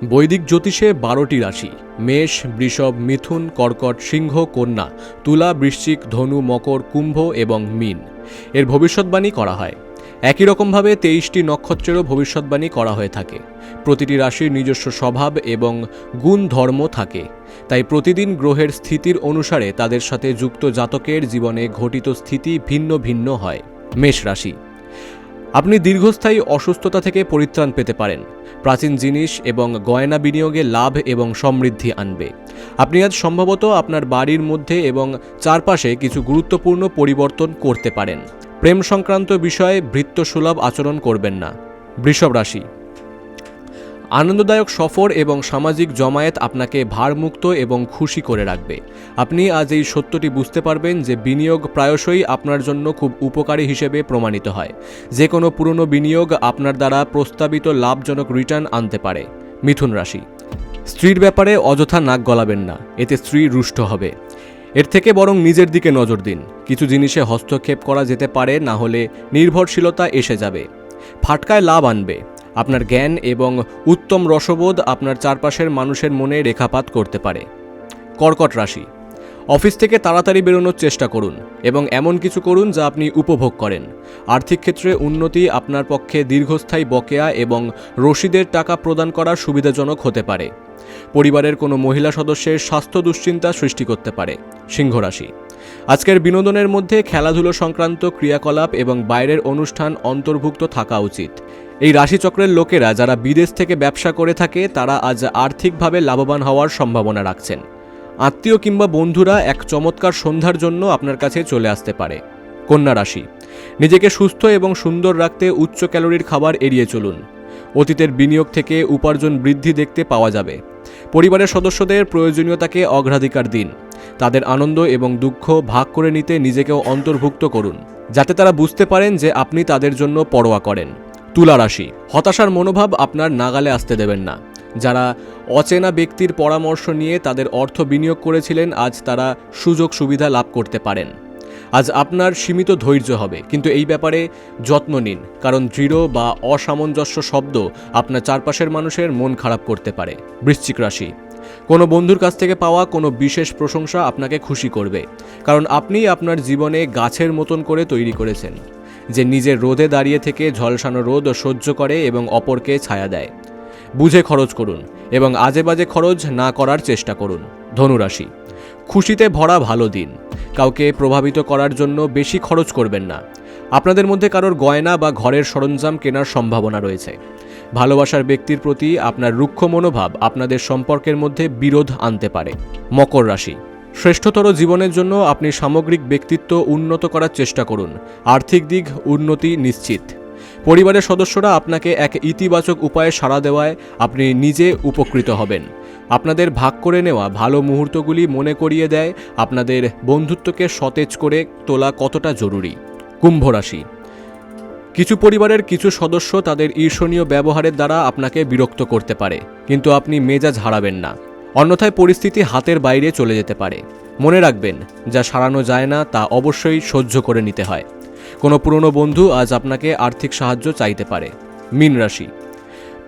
বৈদিক জ্যোতিষে 12টি রাশি মেষ, বৃষভ, মিথুন, কর্কট, সিংহ, কন্যা, তুলা, বৃশ্চিক, ধনু, মকর, কুম্ভ এবং মীন এর ভবিষ্যৎবাণী করা হয়। একই রকমভাবে 23টি নক্ষত্রেরও ভবিষ্যৎবাণী করা হয়ে থাকে। প্রতিটি রাশির নিজস্ব স্বভাব এবং গুণ ধর্ম থাকে, তাই প্রতিদিন গ্রহের স্থিতির অনুসারে তাদের সাথে যুক্ত জাতকের জীবনে ঘটিত স্থিতি ভিন্ন ভিন্ন হয়। মেষ রাশি, আপনি দীর্ঘস্থায়ী অসুস্থতা থেকে পরিত্রাণ পেতে পারেন। প্রাচীন জিনিস এবং গয়না বিনিয়োগে লাভ এবং সমৃদ্ধি আনবে। আপনি আজ সম্ভবত আপনার বাড়ির মধ্যে এবং চারপাশে কিছু গুরুত্বপূর্ণ পরিবর্তন করতে পারেন। প্রেম সংক্রান্ত বিষয়ে ভৃত্যসুলভ আচরণ করবেন না। বৃষভ রাশি, আনন্দদায়ক সফর এবং সামাজিক জমায়েত আপনাকে ভারমুক্ত এবং খুশি করে রাখবে। আপনি আজ এই সত্যটি বুঝতে পারবেন যে বিনিয়োগ প্রায়শই আপনার জন্য খুব উপকারী হিসেবে প্রমাণিত হয়। যে কোনো পুরনো বিনিয়োগ আপনার দ্বারা প্রস্তাবিত লাভজনক রিটার্ন আনতে পারে। মিথুন রাশি, স্ত্রীর ব্যাপারে অযথা নাক গলাবেন না, এতে স্ত্রী রুষ্ট হবে। এর থেকে বরং নিজের দিকে নজর দিন। কিছু জিনিসে হস্তক্ষেপ করা যেতে পারে, না হলে নির্ভরশীলতা এসে যাবে। ফাটকায় লাভ আনবে। আপনার জ্ঞান এবং উত্তম রসবোধ আপনার চারপাশের মানুষের মনে রেখাপাত করতে পারে। কর্কট রাশি, অফিস থেকে তাড়াতাড়ি বেরোনোর চেষ্টা করুন এবং এমন কিছু করুন যা আপনি উপভোগ করেন। আর্থিক ক্ষেত্রে উন্নতি আপনার পক্ষে দীর্ঘস্থায়ী বকেয়া এবং রসিদের টাকা প্রদান করা সুবিধাজনক হতে পারে। পরিবারের কোনো মহিলা সদস্যের স্বাস্থ্য দুশ্চিন্তা সৃষ্টি করতে পারে। সিংহ রাশি, আজকের বিনোদনের মধ্যে খেলাধুলো সংক্রান্ত ক্রিয়াকলাপ এবং বাইরের অনুষ্ঠান অন্তর্ভুক্ত থাকা উচিত। এই রাশিচক্রের লোকেরা যারা বিদেশ থেকে ব্যবসা করে থাকে তারা আজ আর্থিকভাবে লাভবান হওয়ার সম্ভাবনা রাখছেন। আত্মীয় কিংবা বন্ধুরা এক চমৎকার সন্ধ্যার জন্য আপনার কাছে চলে আসতে পারে। কন্যা রাশি, নিজেকে সুস্থ এবং সুন্দর রাখতে উচ্চ ক্যালোরির খাবার এড়িয়ে চলুন। অতীতের বিনিয়োগ থেকে উপার্জন বৃদ্ধি দেখতে পাওয়া যাবে। পরিবারের সদস্যদের প্রয়োজনীয়তাকে অগ্রাধিকার দিন। তাদের আনন্দ এবং দুঃখ ভাগ করে নিতে নিজেকেও অন্তর্ভুক্ত করুন, যাতে তারা বুঝতে পারেন যে আপনি তাদের জন্য পরোয়া করেন। তুলা রাশি, হতাশার মনোভাব আপনার নাগালে আসতে দেবেন না। যারা অচেনা ব্যক্তির পরামর্শ নিয়ে তাদের অর্থ বিনিয়োগ করেছিলেন, আজ তারা সুযোগ সুবিধা লাভ করতে পারেন। আজ আপনার সীমিত ধৈর্য হবে, কিন্তু এই ব্যাপারে যত্ন নিন, কারণ দৃঢ় বা অসামঞ্জস্য শব্দ আপনার চারপাশের মানুষের মন খারাপ করতে পারে। বৃশ্চিক রাশি, কোনো বন্ধুর কাছ থেকে পাওয়া কোনো বিশেষ প্রশংসা আপনাকে খুশি করবে, কারণ আপনি আপনার জীবনে গাছের মতন করে তৈরি করেছেন, যে নিজের রোদে দাঁড়িয়ে থেকে ঝলসানো রোদ সহ্য করে এবং অপরকে ছায়া দেয়। বুঝে খরচ করুন এবং আজে বাজে খরচ না করার চেষ্টা করুন। ধনুরাশি, খুশিতে ভরা ভালো দিন। কাউকে প্রভাবিত করার জন্য বেশি খরচ করবেন না। আপনাদের মধ্যে কারোর গয়না বা ঘরের সরঞ্জাম কেনার সম্ভাবনা রয়েছে। ভালোবাসার ব্যক্তির প্রতি আপনার রুক্ষ মনোভাব আপনাদের সম্পর্কের মধ্যে বিরোধ আনতে পারে। মকর রাশি, শ্রেষ্ঠতর জীবনের জন্য আপনি সামগ্রিক ব্যক্তিত্ব উন্নত করার চেষ্টা করুন। আর্থিক দিক উন্নতি নিশ্চিত। পরিবারের সদস্যরা আপনাকে এক ইতিবাচক উপায়ে সাড়া দেওয়ায় আপনি নিজে উপকৃত হবেন। আপনাদের ভাগ করে নেওয়া ভালো মুহূর্তগুলি মনে করিয়ে দেয় আপনাদের বন্ধুত্বকে সতেজ করে তোলা কতটা জরুরি। কুম্ভ রাশি, কিছু পরিবারের কিছু সদস্য তাদের ঈর্ষণীয় ব্যবহারের দ্বারা আপনাকে বিরক্ত করতে পারে, কিন্তু আপনি মেজাজ হারাবেন না। অন্যথায় পরিস্থিতি হাতের বাইরে চলে যেতে পারে। মনে রাখবেন, যা সারানো যায় না তা অবশ্যই সহ্য করে নিতে হয়। কোনো পুরনো বন্ধু আজ আপনাকে আর্থিক সাহায্য চাইতে পারে। মীন রাশি,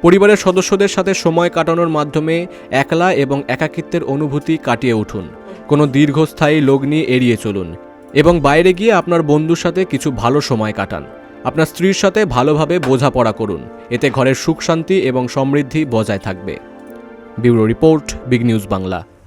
পরিবারের সদস্যদের সাথে সময় কাটানোর মাধ্যমে একলা এবং একাকিত্বের অনুভূতি কাটিয়ে উঠুন। কোনো দীর্ঘস্থায়ী লগ্নি এড়িয়ে চলুন এবং বাইরে গিয়ে আপনার বন্ধুর সাথে কিছু ভালো সময় কাটান। আপনার স্ত্রীর সাথে ভালোভাবে বোঝাপড়া করুন, এতে ঘরের সুখ শান্তি এবং সমৃদ্ধি বজায় থাকবে। Bureau report, big news Bangla.